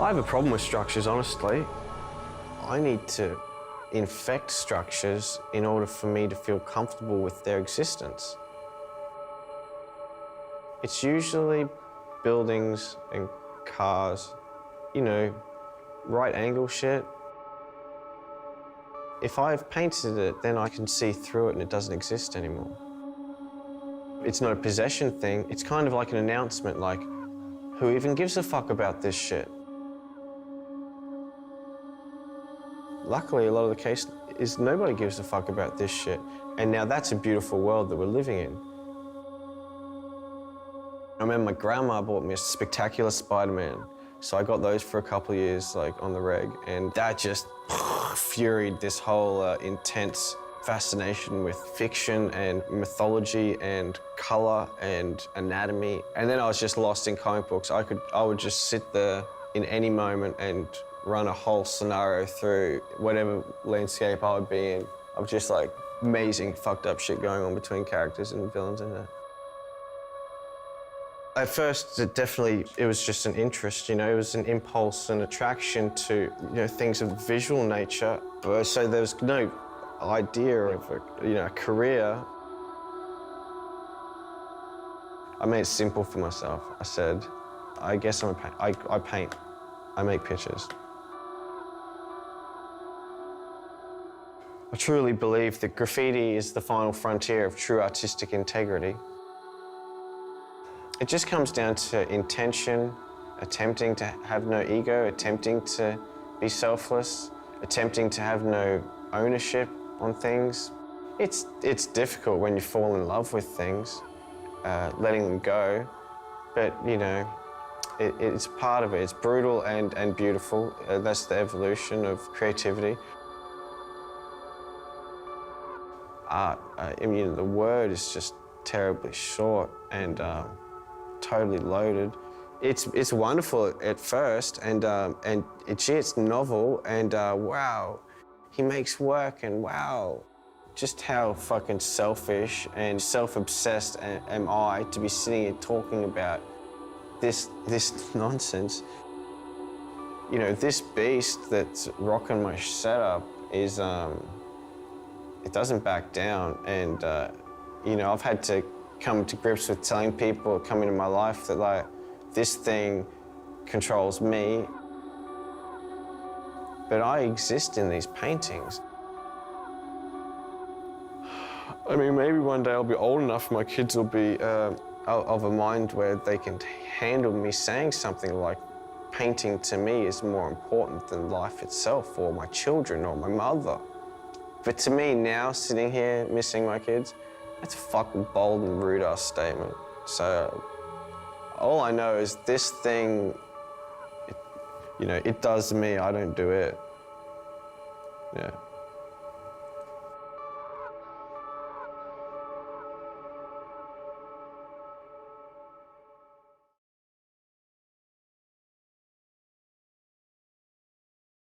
I have a problem with structures, honestly. I need to infect structures in order for me to feel comfortable with their existence. It's usually buildings and cars, you know, right angle shit. If I've painted it, then I can see through it and it doesn't exist anymore. It's not a possession thing, it's kind of like an announcement, like, who even gives a fuck about this shit? Luckily, a lot of the case is nobody gives a fuck about this shit. And now that's a beautiful world that we're living in. I remember my grandma bought me a spectacular Spider-Man. So I got those for a couple of years, like, on the reg. And that just furied this whole intense fascination with fiction and mythology and color and anatomy. And then I was just lost in comic books. I would just sit there in any moment and run a whole scenario through whatever landscape I would be in. I was just like amazing fucked up shit going on between characters and villains in there. At first, it was just an interest, you know, it was an impulse and attraction to, you know, things of visual nature. So there was no idea of a career. I made it simple for myself. I said, I guess I paint, I make pictures. I truly believe that graffiti is the final frontier of true artistic integrity. It just comes down to intention, attempting to have no ego, attempting to be selfless, attempting to have no ownership on things. It's difficult when you fall in love with things, letting them go, but, you know, it's part of it. It's brutal and beautiful. That's the evolution of creativity. Art, I mean, the word is just terribly short and totally loaded. It's wonderful at first, and it's novel, and wow, he makes work, and wow, just how fucking selfish and self-obsessed am I to be sitting here talking about this nonsense. You know, this beast that's rocking my setup is it doesn't back down, and you know, I've had to come to grips with telling people coming into my life that, like, this thing controls me, but I exist in these paintings. I mean, maybe one day I'll be old enough, my kids will be of a mind where they can handle me saying something like, painting to me is more important than life itself, or my children, or my mother. But to me now, sitting here missing my kids, that's a fucking bold and rude-ass statement. So all I know is this thing, you know, it does me, I don't do it. Yeah.